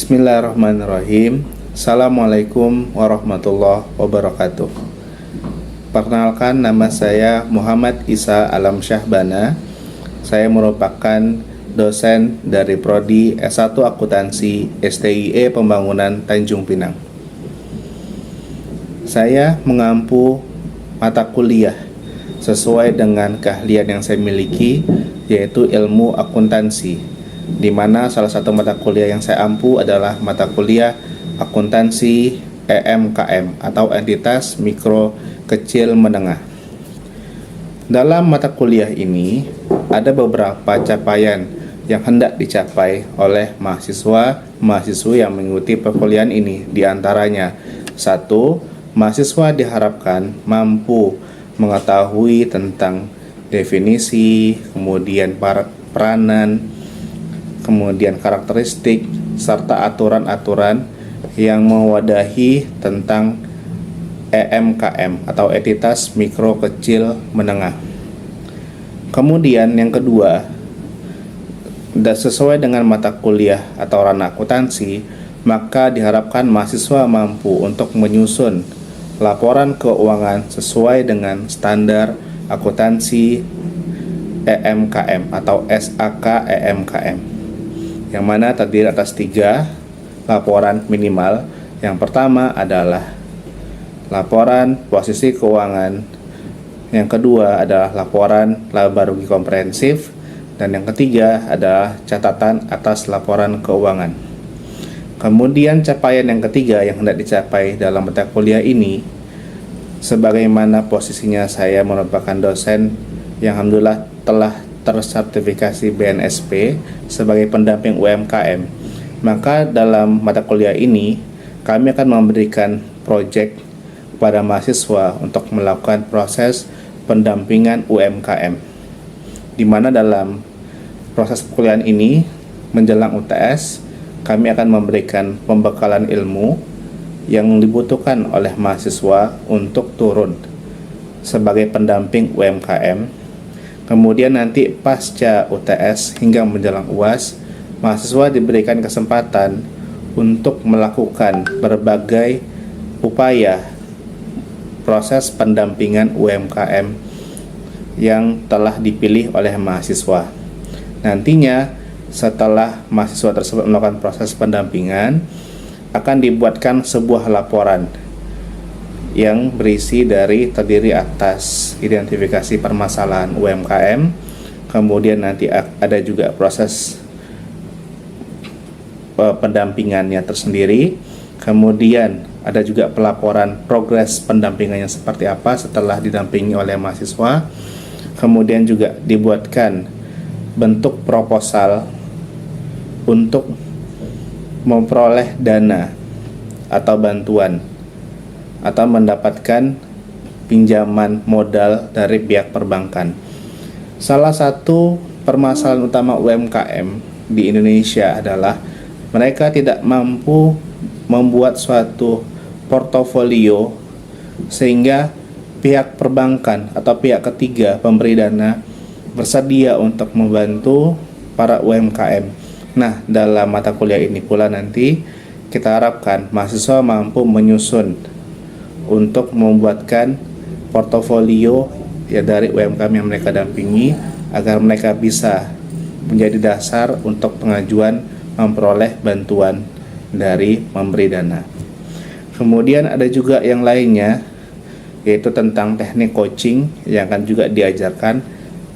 Bismillahirrahmanirrahim. Assalamualaikum warahmatullahi wabarakatuh. Perkenalkan, nama saya Muhammad Isa Alam Syahbana. Saya merupakan dosen dari Prodi S1 Akuntansi STIE Pembangunan Tanjung Pinang. Saya mengampu mata kuliah sesuai dengan keahlian yang saya miliki, yaitu ilmu akuntansi, di mana salah satu mata kuliah yang saya ampu adalah mata kuliah akuntansi EMKM atau entitas mikro kecil menengah. Dalam mata kuliah ini ada beberapa capaian yang hendak dicapai oleh mahasiswa-mahasiswi yang mengikuti perkuliahan ini. Di antaranya, 1. Mahasiswa diharapkan mampu mengetahui tentang definisi, kemudian peranan, kemudian karakteristik, serta aturan-aturan yang mewadahi tentang EMKM atau entitas mikro kecil menengah. Kemudian yang kedua, sesuai dengan mata kuliah atau ranah akuntansi, maka diharapkan mahasiswa mampu untuk menyusun laporan keuangan sesuai dengan standar akuntansi EMKM atau SAK EMKM, yang mana terdiri atas 3 laporan minimal. Yang pertama adalah laporan posisi keuangan, yang kedua adalah laporan laba rugi komprehensif, dan yang ketiga adalah catatan atas laporan keuangan. Kemudian capaian yang ketiga yang hendak dicapai dalam mata kuliah ini, sebagaimana posisinya saya merupakan dosen yang alhamdulillah telah tersertifikasi BNSP sebagai pendamping UMKM, maka dalam mata kuliah ini kami akan memberikan proyek kepada mahasiswa untuk melakukan proses pendampingan UMKM, di mana dalam proses perkuliahan ini menjelang UTS kami akan memberikan pembekalan ilmu yang dibutuhkan oleh mahasiswa untuk turun sebagai pendamping UMKM. Kemudian nanti pasca UTS hingga menjelang UAS, mahasiswa diberikan kesempatan untuk melakukan berbagai upaya proses pendampingan UMKM yang telah dipilih oleh mahasiswa. Nantinya setelah mahasiswa tersebut melakukan proses pendampingan, akan dibuatkan sebuah laporan yang terdiri atas identifikasi permasalahan UMKM, kemudian nanti ada juga proses pendampingannya tersendiri, kemudian ada juga pelaporan progres pendampingannya seperti apa setelah didampingi oleh mahasiswa, kemudian juga dibuatkan bentuk proposal untuk memperoleh dana atau bantuan atau mendapatkan pinjaman modal dari pihak perbankan. Salah satu permasalahan utama UMKM di Indonesia adalah mereka tidak mampu membuat suatu portofolio sehingga pihak perbankan atau pihak ketiga pemberi dana bersedia untuk membantu para UMKM. Nah, dalam mata kuliah ini pula nanti kita harapkan mahasiswa mampu menyusun untuk membuatkan portofolio dari UMKM yang mereka dampingi agar mereka bisa menjadi dasar untuk pengajuan memperoleh bantuan dari memberi dana. Kemudian ada juga yang lainnya, yaitu tentang teknik coaching yang akan juga diajarkan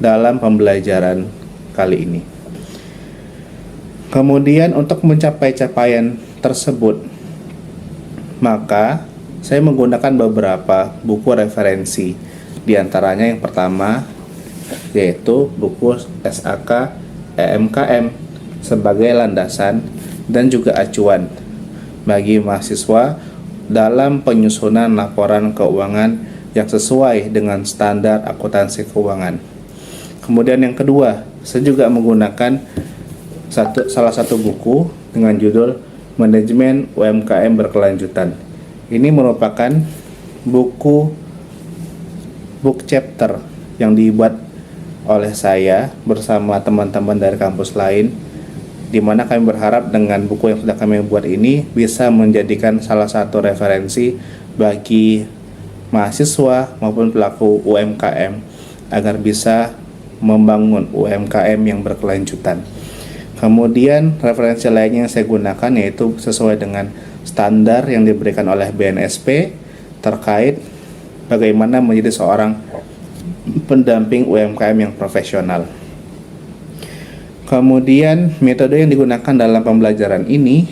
dalam pembelajaran kali ini. Kemudian untuk mencapai capaian tersebut, maka saya menggunakan beberapa buku referensi. Di antaranya yang pertama yaitu buku SAK EMKM sebagai landasan dan juga acuan bagi mahasiswa dalam penyusunan laporan keuangan yang sesuai dengan standar akuntansi keuangan. Kemudian yang kedua, saya juga menggunakan salah satu buku dengan judul Manajemen UMKM Berkelanjutan. Ini merupakan book chapter yang dibuat oleh saya bersama teman-teman dari kampus lain di mana kami berharap dengan buku yang sudah kami buat ini bisa menjadikan salah satu referensi bagi mahasiswa maupun pelaku UMKM agar bisa membangun UMKM yang berkelanjutan. Kemudian referensi lainnya yang saya gunakan yaitu sesuai dengan standar yang diberikan oleh BNSP terkait bagaimana menjadi seorang pendamping UMKM yang profesional. Kemudian metode yang digunakan dalam pembelajaran ini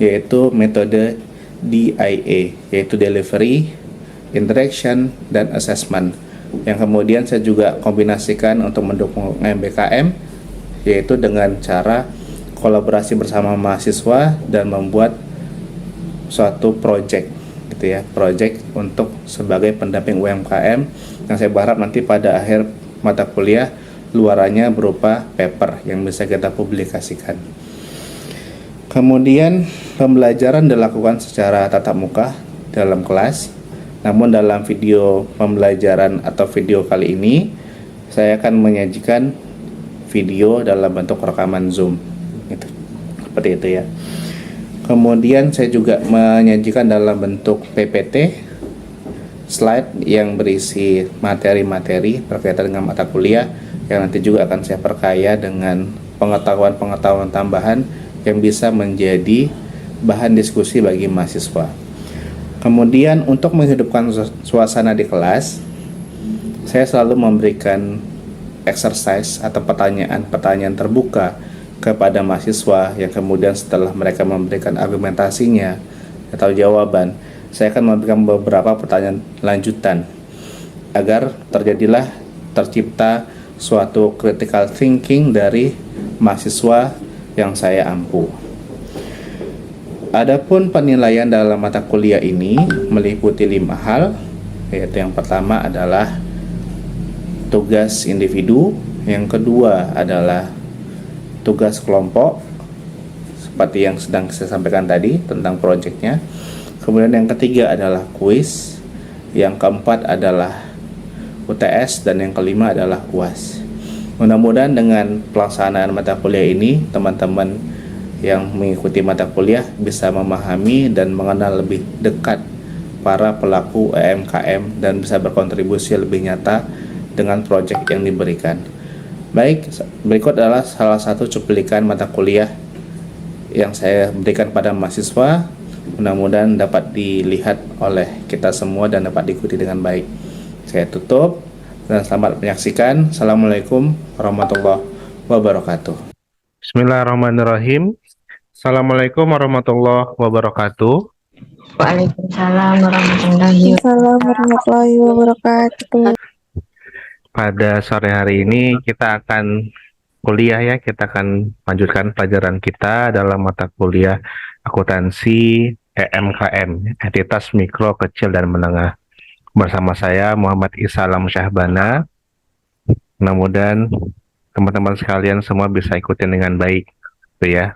yaitu metode DIA, yaitu Delivery, Interaction, dan Assessment, yang kemudian saya juga kombinasikan untuk mendukung MBKM, yaitu dengan cara kolaborasi bersama mahasiswa dan membuat suatu project gitu ya, project untuk sebagai pendamping UMKM yang saya berharap nanti pada akhir mata kuliah luarannya berupa paper yang bisa kita publikasikan. Kemudian pembelajaran dilakukan secara tatap muka dalam kelas. Namun dalam video pembelajaran atau video kali ini saya akan menyajikan video dalam bentuk rekaman Zoom gitu. Seperti itu ya. Kemudian saya juga menyajikan dalam bentuk PPT slide yang berisi materi-materi berkaitan dengan mata kuliah yang nanti juga akan saya perkaya dengan pengetahuan-pengetahuan tambahan yang bisa menjadi bahan diskusi bagi mahasiswa. Kemudian untuk menghidupkan suasana di kelas, saya selalu memberikan exercise atau pertanyaan-pertanyaan terbuka kepada mahasiswa yang kemudian setelah mereka memberikan argumentasinya atau jawaban, saya akan memberikan beberapa pertanyaan lanjutan agar tercipta suatu critical thinking dari mahasiswa yang saya ampu. Adapun penilaian dalam mata kuliah ini meliputi 5 hal, yaitu yang pertama adalah tugas individu, yang kedua adalah tugas kelompok seperti yang sedang saya sampaikan tadi tentang proyeknya. Kemudian yang ketiga adalah kuis, yang keempat adalah UTS, dan yang kelima adalah UAS. Mudah-mudahan dengan pelaksanaan mata kuliah ini teman-teman yang mengikuti mata kuliah bisa memahami dan mengenal lebih dekat para pelaku UMKM dan bisa berkontribusi lebih nyata dengan proyek yang diberikan. Baik, berikut adalah salah satu cuplikan mata kuliah yang saya berikan pada mahasiswa. Mudah-mudahan dapat dilihat oleh kita semua dan dapat diikuti dengan baik. Saya tutup dan selamat menyaksikan. Assalamualaikum warahmatullahi wabarakatuh. Bismillahirrahmanirrahim. Assalamualaikum warahmatullahi wabarakatuh. Waalaikumsalam warahmatullahi wabarakatuh. Pada sore hari ini kita akan kuliah ya, kita akan lanjutkan pelajaran kita dalam mata kuliah akuntansi EMKM, entitas mikro, kecil, dan menengah. Bersama saya Muhammad Isalam Syahbana. Mudah-mudahan teman-teman sekalian semua bisa ikutin dengan baik, gitu ya.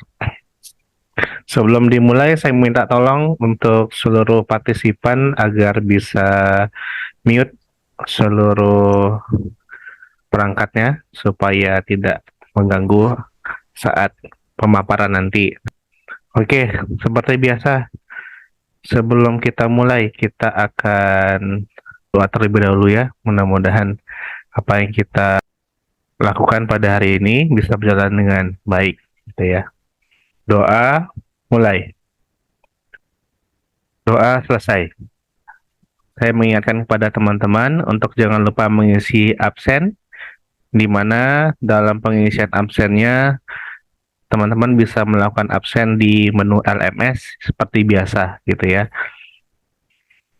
Sebelum dimulai, saya minta tolong untuk seluruh partisipan agar bisa mute seluruh perangkatnya supaya tidak mengganggu saat pemaparan nanti. Oke, seperti biasa, sebelum kita mulai, kita akan doa terlebih dahulu ya. Mudah-mudahan apa yang kita lakukan pada hari ini bisa berjalan dengan baik, gitu ya. Doa mulai. Doa selesai. Saya mengingatkan kepada teman-teman untuk jangan lupa mengisi absen, di mana dalam pengisian absennya teman-teman bisa melakukan absen di menu LMS seperti biasa gitu ya.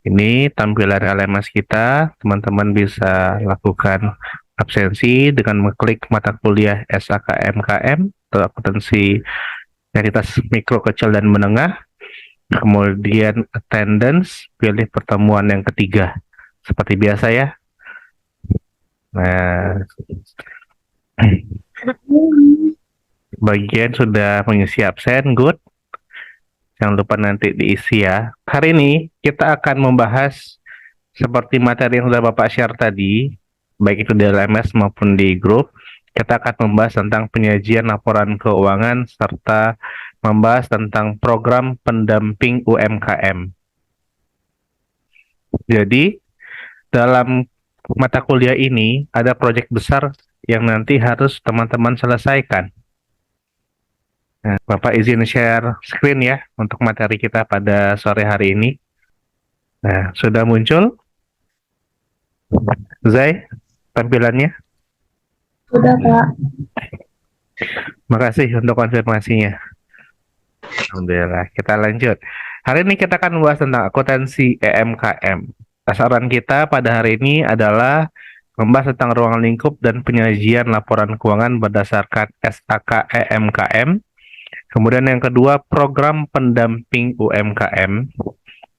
Ini tampilan LMS kita, teman-teman bisa lakukan absensi dengan mengklik mata kuliah SAKMKM atau akuntansi entitas mikro, kecil, dan menengah. Kemudian attendance, pilih pertemuan yang ketiga seperti biasa ya. Nah, bagian sudah mengisi absen, good. Jangan lupa nanti diisi ya. Hari ini kita akan membahas seperti materi yang sudah Bapak share tadi, baik itu di LMS maupun di grup, kita akan membahas tentang penyajian laporan keuangan serta membahas tentang program pendamping UMKM. Jadi, dalam mata kuliah ini ada proyek besar yang nanti harus teman-teman selesaikan. Nah, Bapak izin share screen ya untuk materi kita pada sore hari ini. Nah, sudah muncul? Zai, tampilannya? Sudah, Pak. Makasih untuk konfirmasinya. Alhamdulillah, kita lanjut. Hari ini kita akan membahas tentang akuntansi EMKM. Sasaran kita pada hari ini adalah membahas tentang ruang lingkup dan penyajian laporan keuangan berdasarkan SAK EMKM. Kemudian yang kedua, program pendamping UMKM.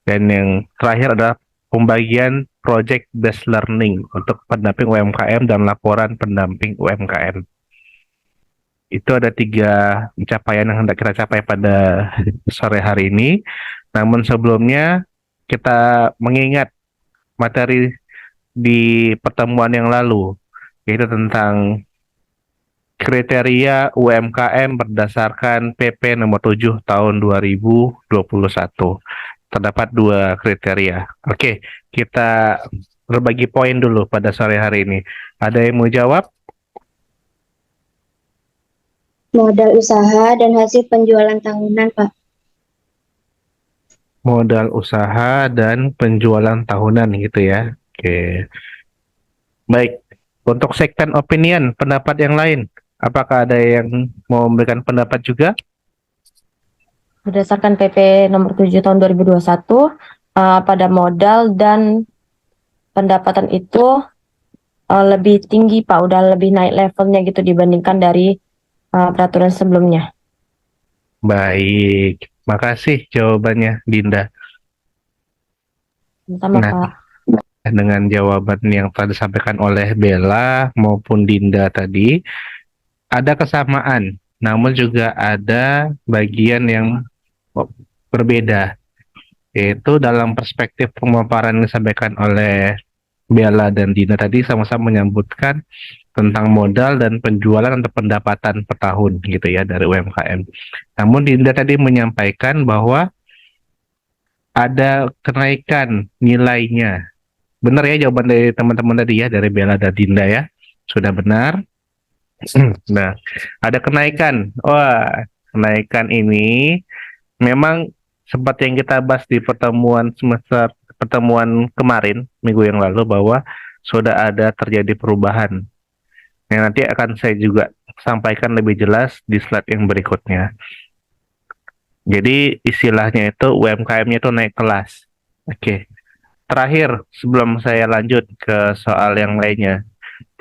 Dan yang terakhir adalah pembagian project based learning untuk pendamping UMKM dan laporan pendamping UMKM. Itu ada 3 pencapaian yang hendak kita capai pada sore hari ini. Namun sebelumnya kita mengingat materi di pertemuan yang lalu, yaitu tentang kriteria UMKM berdasarkan PP nomor 7 tahun 2021. Terdapat 2 kriteria. Oke, kita berbagi poin dulu pada sore hari ini. Ada yang mau jawab? Modal usaha dan hasil penjualan tahunan, Pak. Modal usaha dan penjualan tahunan gitu ya. Oke. Baik. Untuk segmen opinion, pendapat yang lain. Apakah ada yang mau memberikan pendapat juga? Berdasarkan PP nomor 7 tahun 2021, pada modal dan pendapatan itu lebih tinggi, Pak. Udah lebih naik levelnya gitu dibandingkan dari peraturan sebelumnya. Baik. Makasih jawabannya, Dinda. Sama, Nah, Pak. dengan jawaban yang telah disampaikan oleh Bella maupun Dinda tadi, ada kesamaan, namun juga ada bagian yang berbeda, yaitu dalam perspektif pemaparan yang disampaikan oleh Bella dan Dinda tadi sama-sama menyebutkan tentang modal dan penjualan atau pendapatan per tahun gitu ya dari UMKM. Namun Dinda tadi menyampaikan bahwa ada kenaikan nilainya. Benar ya jawaban dari teman-teman tadi ya, dari Bella dan Dinda ya. Sudah benar. Nah, ada kenaikan. Wah, kenaikan ini memang seperti yang kita bahas di pertemuan kemarin, minggu yang lalu, bahwa sudah ada terjadi perubahan. Yang nanti akan saya juga sampaikan lebih jelas di slide yang berikutnya. Jadi istilahnya itu UMKM-nya itu naik kelas. Oke. Terakhir, sebelum saya lanjut ke soal yang lainnya.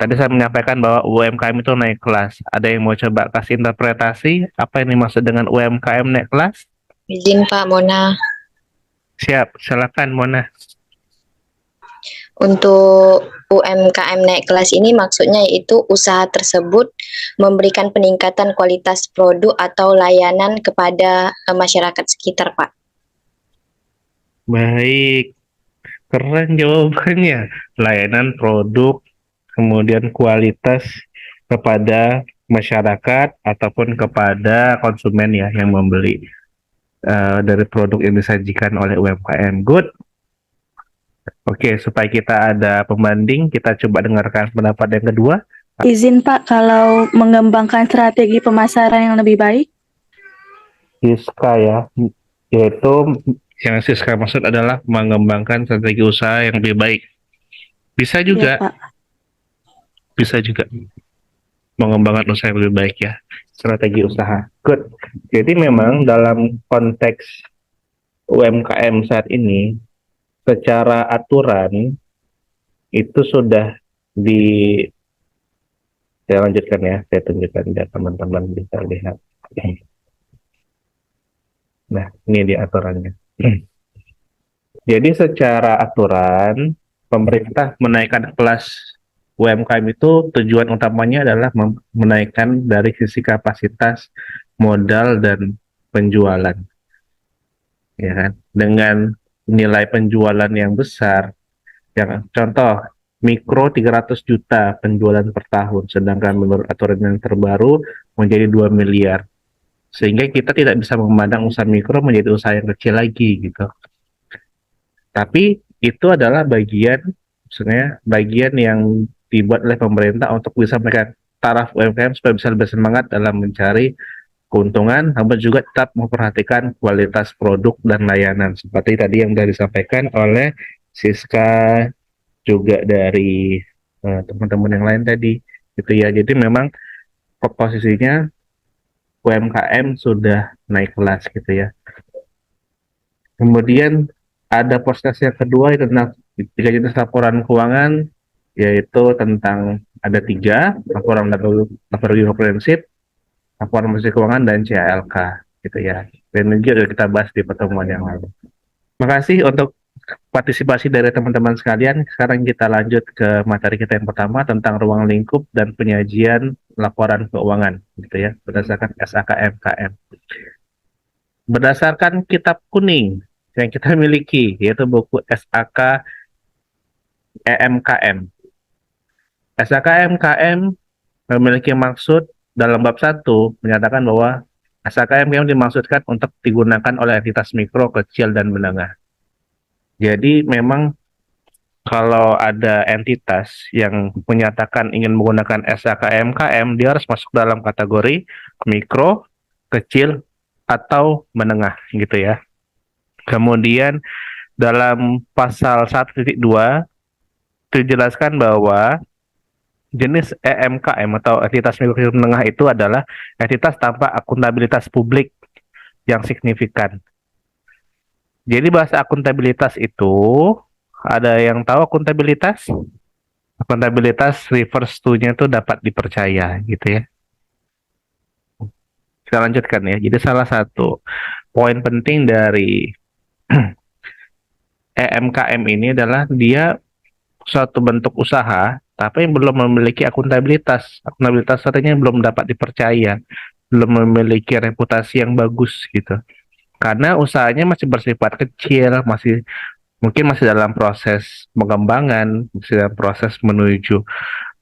Tadi saya menyampaikan bahwa UMKM itu naik kelas. Ada yang mau coba kasih interpretasi apa yang dimaksud dengan UMKM naik kelas? Izin, Pak Mona. Siap, silakan Mona. Untuk UMKM naik kelas ini maksudnya yaitu usaha tersebut memberikan peningkatan kualitas produk atau layanan kepada masyarakat sekitar, Pak. Baik, keren jawabannya. Layanan produk, kemudian kualitas kepada masyarakat ataupun kepada konsumen ya yang membeli dari produk yang disajikan oleh UMKM. Good. Oke, supaya kita ada pembanding, kita coba dengarkan pendapat yang kedua. Izin Pak, kalau mengembangkan strategi pemasaran yang lebih baik? Siska ya, yaitu yang Siska maksud adalah mengembangkan strategi usaha yang lebih baik. Bisa juga, Ya, Pak. bisa juga mengembangkan usaha yang lebih baik ya, strategi usaha. Good. Jadi memang dalam konteks UMKM saat ini, secara aturan itu sudah saya lanjutkan ya, saya tunjukkan biar teman-teman bisa lihat. Nah, ini di aturannya. Jadi secara aturan, pemerintah menaikkan kelas UMKM itu tujuan utamanya adalah menaikkan dari sisi kapasitas modal dan penjualan. Ya kan? Dengan nilai penjualan yang besar, yang contoh mikro 300 juta penjualan per tahun, sedangkan menurut aturan yang terbaru menjadi 2 miliar. Sehingga kita tidak bisa memandang usaha mikro menjadi usaha yang kecil lagi gitu. Tapi itu adalah sebenarnya bagian yang dibuat oleh pemerintah untuk bisa menaikkan taraf UMKM supaya bisa lebih semangat dalam mencari keuntungan, namun juga tetap memperhatikan kualitas produk dan layanan. Seperti tadi yang sudah disampaikan oleh Siska, juga dari teman-teman yang lain tadi, gitu ya. Jadi memang posisinya UMKM sudah naik kelas gitu ya. Kemudian ada proses yang kedua itu tentang 3 jenis laporan keuangan, yaitu tentang ada 3, laporan laporan komprehensif, laporan bersih keuangan, dan CALK gitu ya. Dan ini juga kita bahas di pertemuan yang lalu. Terima kasih untuk partisipasi dari teman-teman sekalian. Sekarang kita lanjut ke materi kita yang pertama tentang ruang lingkup dan penyajian laporan keuangan gitu ya, berdasarkan SAKMKM. Berdasarkan kitab kuning yang kita miliki, yaitu buku SAK EMKM. SAKMKM memiliki maksud dalam bab 1 menyatakan bahwa SAKMKM dimaksudkan untuk digunakan oleh entitas mikro, kecil, dan menengah. Jadi memang kalau ada entitas yang menyatakan ingin menggunakan SAKMKM, dia harus masuk dalam kategori mikro, kecil, atau menengah gitu ya. Kemudian dalam pasal 1.2 dijelaskan bahwa jenis EMKM atau entitas mikro, kecil, menengah itu adalah entitas tanpa akuntabilitas publik yang signifikan. Jadi bahasa akuntabilitas itu, ada yang tahu akuntabilitas? Akuntabilitas reverse to-nya itu dapat dipercaya gitu ya. Kita lanjutkan ya. Jadi salah satu poin penting dari EMKM ini adalah dia suatu bentuk usaha tapi belum memiliki akuntabilitas. Akuntabilitas artinya belum dapat dipercaya, belum memiliki reputasi yang bagus gitu. Karena usahanya masih bersifat kecil, mungkin masih dalam proses pengembangan, masih dalam proses menuju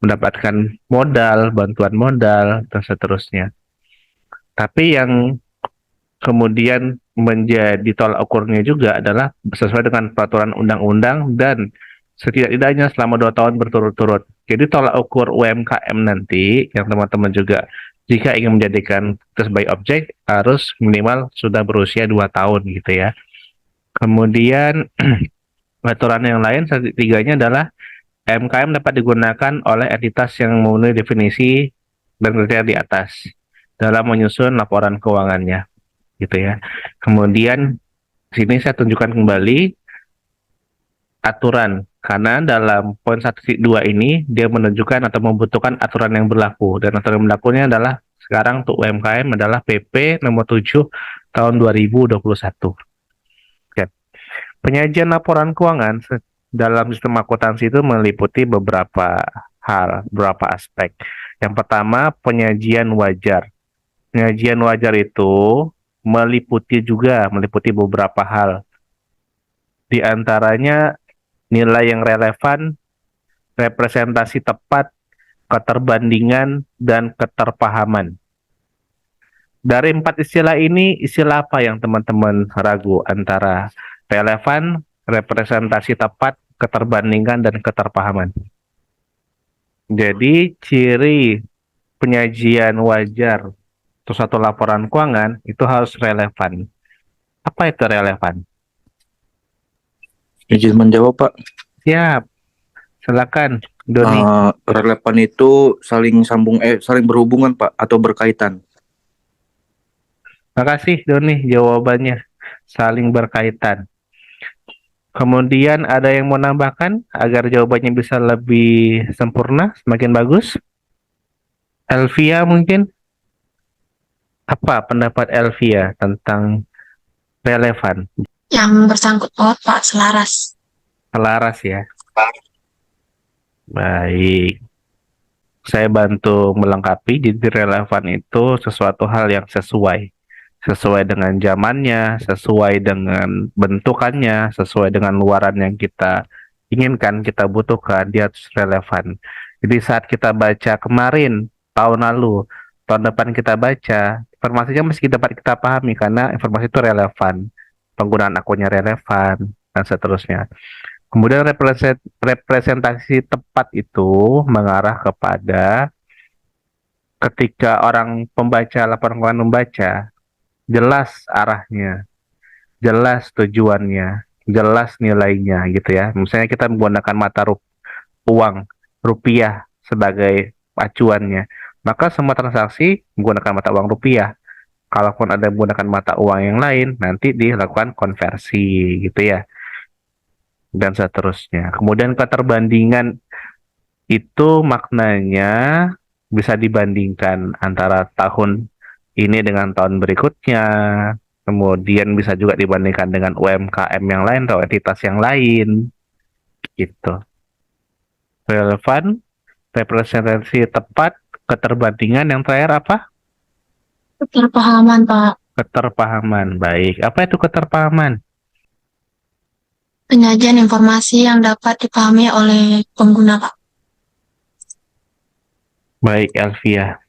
mendapatkan modal, bantuan modal, dan seterusnya. Tapi yang kemudian menjadi tolak ukurnya juga adalah sesuai dengan peraturan undang-undang dan setidak-tidaknya selama 2 tahun berturut-turut. Jadi tolak ukur UMKM nanti, yang teman-teman juga jika ingin menjadikan sebagai objek, harus minimal sudah berusia 2 tahun gitu ya. Kemudian aturan yang lain, tiganya adalah MKM dapat digunakan oleh entitas yang memenuhi definisi dan kriteria di atas dalam menyusun laporan keuangannya, gitu ya. Kemudian sini saya tunjukkan kembali aturan, karena dalam poin 1.2 ini dia menunjukkan atau membutuhkan aturan yang berlaku, dan aturan yang berlakunya adalah sekarang untuk UMKM adalah PP nomor 7 tahun 2021. Ya. Penyajian laporan keuangan dalam sistem akuntansi itu meliputi beberapa hal, beberapa aspek. Yang pertama, penyajian wajar. Penyajian wajar itu meliputi beberapa hal. Di antaranya nilai yang relevan, representasi tepat, keterbandingan, dan keterpahaman. Dari 4 istilah ini, istilah apa yang teman-teman ragu antara relevan, representasi tepat, keterbandingan, dan keterpahaman? Jadi ciri penyajian wajar atau satu laporan keuangan itu harus relevan. Apa itu relevan? Izin menjawab, Pak. Siap. Silakan, Doni. Relevan itu saling berhubungan, Pak, atau berkaitan. Makasih, Doni, jawabannya. Saling berkaitan. Kemudian ada yang mau nambahkan agar jawabannya bisa lebih sempurna, semakin bagus? Elvia mungkin? Apa pendapat Elvia tentang relevan? Yang bersangkut paut, Pak, selaras. Selaras ya. Baik. Saya bantu melengkapi. Jadi relevan itu sesuatu hal yang sesuai dengan zamannya, sesuai dengan bentukannya, sesuai dengan luaran yang kita inginkan, kita butuhkan, dia harus relevan. Jadi saat kita baca kemarin, tahun lalu, tahun depan kita baca, informasinya mesti dapat kita pahami karena informasi itu relevan, penggunaan akunnya relevan, dan seterusnya. Kemudian representasi tepat itu mengarah kepada ketika orang pembaca laporan keuangan membaca, jelas arahnya, jelas tujuannya, jelas nilainya gitu ya. Misalnya kita menggunakan uang rupiah sebagai acuannya, maka semua transaksi menggunakan mata uang rupiah. Kalaupun ada menggunakan mata uang yang lain, nanti dilakukan konversi gitu ya, dan seterusnya. Kemudian keterbandingan itu maknanya bisa dibandingkan antara tahun ini dengan tahun berikutnya, kemudian bisa juga dibandingkan dengan UMKM yang lain atau entitas yang lain, gitu. Relevan, representasi tepat, keterbandingan, yang terakhir apa? Keterpahaman, Pak. Keterpahaman. Baik, apa itu keterpahaman? Penyajian informasi yang dapat dipahami oleh pengguna, Pak. Baik, Elvia.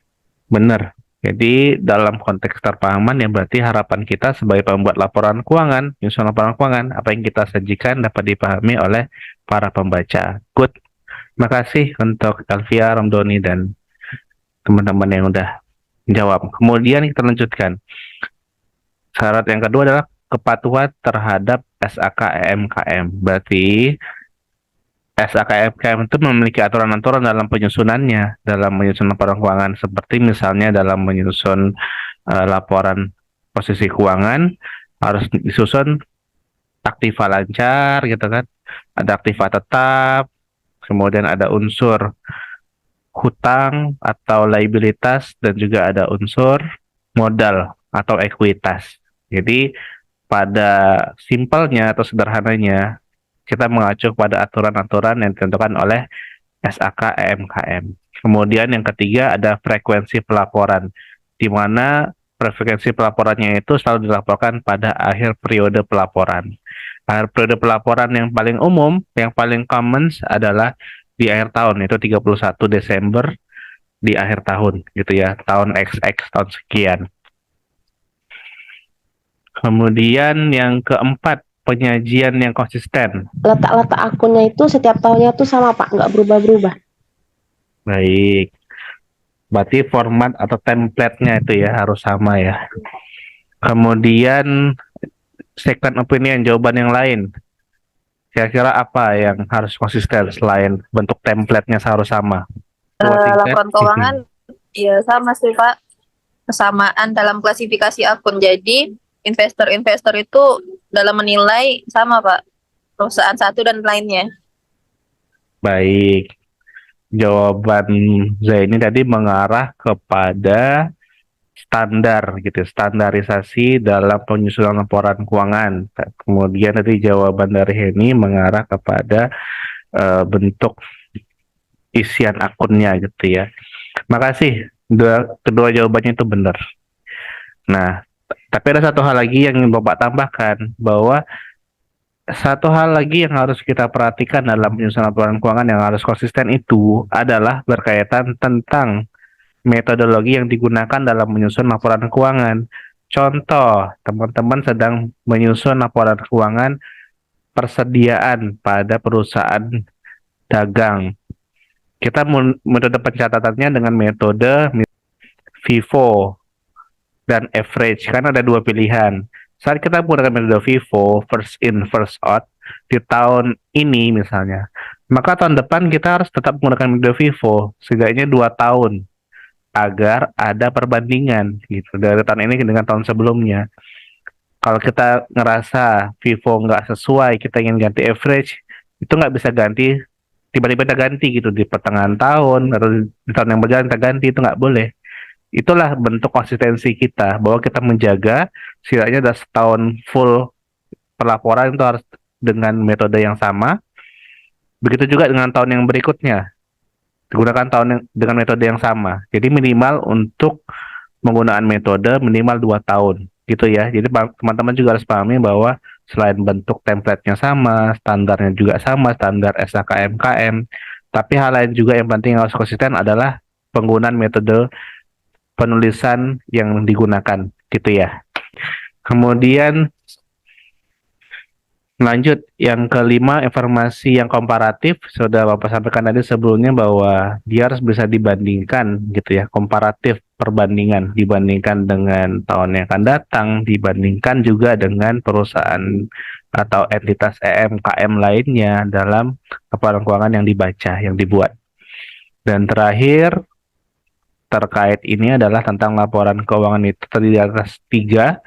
Benar. Jadi dalam konteks keterpahaman ya berarti harapan kita sebagai pembuat laporan keuangan, penyusun laporan keuangan, apa yang kita sajikan dapat dipahami oleh para pembaca. Good. Terima kasih untuk Elvia, Ramdhani, dan teman-teman yang udah jawab. Kemudian kita lanjutkan. Syarat yang kedua adalah kepatuhan terhadap SAK EMKM. Berarti SAK EMKM itu memiliki aturan-aturan dalam penyusunannya, dalam menyusun laporan keuangan, seperti misalnya dalam menyusun laporan posisi keuangan harus disusun aktiva lancar gitu kan, ada aktiva tetap, kemudian ada unsur hutang atau liabilitas, dan juga ada unsur modal atau ekuitas. Jadi pada simpelnya atau sederhananya kita mengacu pada aturan-aturan yang ditentukan oleh SAK EMKM. Kemudian yang ketiga ada frekuensi pelaporan, di mana frekuensi pelaporannya itu selalu dilaporkan pada akhir periode pelaporan. Akhir periode pelaporan yang paling umum, yang paling common adalah di akhir tahun, yaitu 31 Desember di akhir tahun gitu ya, tahun XX, tahun sekian. Kemudian yang keempat, penyajian yang konsisten. Letak-letak akunnya itu setiap tahunnya tuh sama Pak, nggak berubah-berubah. Baik. Berarti format atau template-nya itu ya harus sama ya. Kemudian second opinion, jawaban yang lain. Kira-kira apa yang harus konsisten selain bentuk template-nya harus sama? Laporan keuangan ya sama sih Pak, kesamaan dalam klasifikasi akun. Jadi investor-investor itu dalam menilai sama Pak, perusahaan satu dan lainnya. Baik, jawaban Zaini tadi mengarah kepada standar gitu, standarisasi dalam penyusunan laporan keuangan. Kemudian tadi jawaban dari Heni mengarah kepada bentuk isian akunnya gitu ya. Makasih, kedua jawabannya itu benar. Nah, tapi ada satu hal lagi yang ingin Bapak tambahkan, bahwa satu hal lagi yang harus kita perhatikan dalam penyusunan laporan keuangan yang harus konsisten itu adalah berkaitan tentang metodologi yang digunakan dalam menyusun laporan keuangan. Contoh, teman-teman sedang menyusun laporan keuangan persediaan pada perusahaan dagang. Kita metode pencatatannya dengan metode FIFO dan average, karena ada dua pilihan. Saat kita menggunakan metode FIFO, first in, first out, di tahun ini misalnya, maka tahun depan kita harus tetap menggunakan metode FIFO, setidaknya 2 tahun, agar ada perbandingan gitu dari tahun ini dengan tahun sebelumnya. Kalau kita ngerasa FIFO nggak sesuai, kita ingin ganti average, itu nggak bisa ganti tiba-tiba kita ganti gitu di pertengahan tahun atau di tahun yang berjalan kita ganti, itu nggak boleh. Itulah bentuk konsistensi kita, bahwa kita menjaga setidaknya ada setahun full pelaporan itu harus dengan metode yang sama. Begitu juga dengan tahun yang berikutnya, digunakan dengan metode yang sama. Jadi minimal untuk menggunakan metode minimal 2 tahun gitu ya. Jadi teman-teman juga harus pahami bahwa Selain bentuk template-nya sama, standarnya juga sama, standar SHKMKM. Tapi hal lain juga yang penting harus konsisten adalah penggunaan metode penulisan yang digunakan, gitu ya. Kemudian lanjut, yang kelima, informasi yang komparatif. Sudah Bapak sampaikan tadi sebelumnya bahwa dia harus bisa dibandingkan gitu ya, komparatif perbandingan, dibandingkan dengan tahun yang akan datang, dibandingkan juga dengan perusahaan atau entitas EMKM lainnya dalam laporan keuangan yang dibaca, yang dibuat. Dan terakhir, terkait ini adalah tentang laporan keuangan itu terdiri atas 3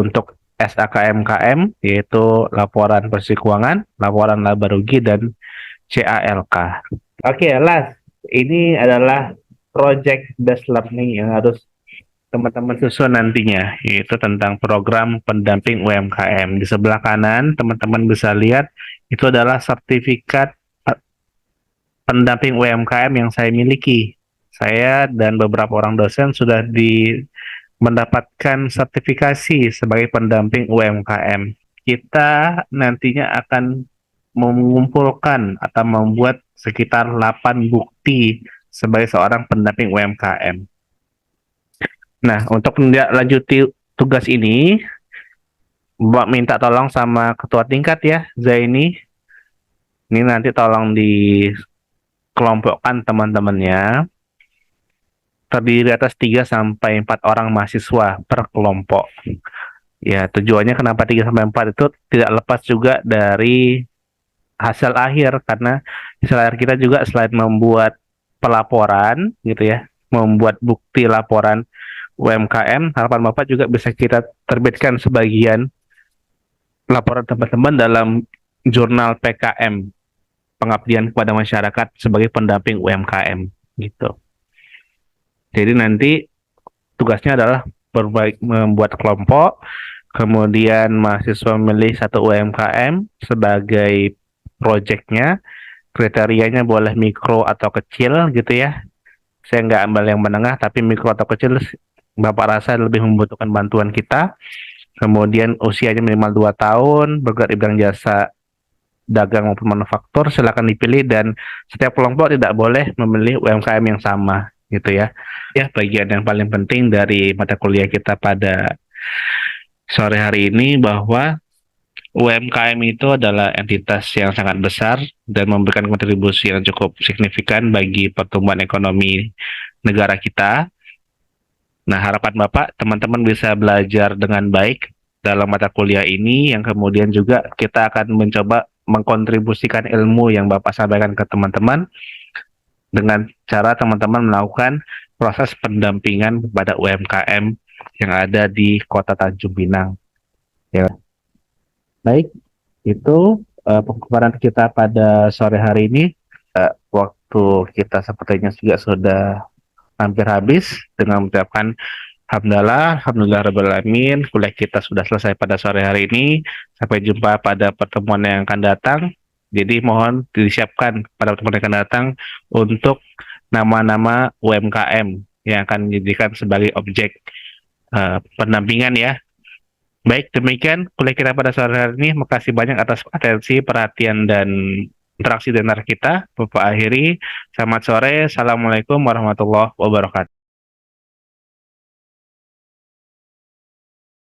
untuk SHKMKM, yaitu laporan bersih keuangan, laporan laba rugi, dan CALK. Oke, last. Ini adalah project based learning yang harus teman-teman susun nantinya, yaitu tentang program pendamping UMKM. Di sebelah kanan, teman-teman bisa lihat, itu adalah sertifikat pendamping UMKM yang saya miliki. Saya dan beberapa orang dosen sudah mendapatkan sertifikasi sebagai pendamping UMKM. Kita nantinya akan mengumpulkan atau membuat sekitar 8 bukti sebagai seorang pendamping UMKM. Nah, untuk menindaklanjuti tugas ini, Mbak minta tolong sama ketua tingkat ya, Zaini. Ini nanti tolong dikelompokkan teman-temannya, terdiri atas 3-4 orang mahasiswa per kelompok. Ya, tujuannya kenapa 3-4 itu tidak lepas juga dari hasil akhir, karena hasil akhir kita juga selain membuat pelaporan gitu ya, membuat bukti laporan UMKM, harapan Bapak juga bisa kita terbitkan sebagian laporan teman-teman dalam jurnal PKM, pengabdian kepada masyarakat sebagai pendamping UMKM gitu. Jadi nanti tugasnya adalah membuat kelompok, kemudian mahasiswa memilih 1 UMKM sebagai proyeknya, kriterianya boleh mikro atau kecil gitu ya. Saya nggak ambil yang menengah, tapi mikro atau kecil Bapak rasa lebih membutuhkan bantuan kita. Kemudian usianya minimal 2 tahun, bergerak di bidang jasa dagang maupun manufaktur, silakan dipilih, dan setiap kelompok tidak boleh memilih UMKM yang sama gitu ya. Ya, bagian yang paling penting dari mata kuliah kita pada sore hari ini bahwa UMKM itu adalah entitas yang sangat besar dan memberikan kontribusi yang cukup signifikan bagi pertumbuhan ekonomi negara kita. Nah, harapan Bapak, teman-teman bisa belajar dengan baik dalam mata kuliah ini, yang kemudian juga kita akan mencoba mengkontribusikan ilmu yang Bapak sampaikan ke teman-teman dengan cara teman-teman melakukan proses pendampingan kepada UMKM yang ada di Kota Tanjung Pinang. Ya. Baik, itu pemaparan kita pada sore hari ini. Waktu kita sepertinya juga sudah hampir habis, dengan mengucapkan alhamdulillah rabbil alamin, kuliah kita sudah selesai pada sore hari ini. Sampai jumpa pada pertemuan yang akan datang. Jadi mohon disiapkan pada pertemuan yang akan datang untuk nama-nama UMKM yang akan dijadikan sebagai objek pendampingan ya. Baik, demikian kuliah kita pada sore hari ini. Makasih banyak atas atensi, perhatian, dan interaksi di antara kita. Bapak akhiri, selamat sore. Assalamualaikum warahmatullahi wabarakatuh.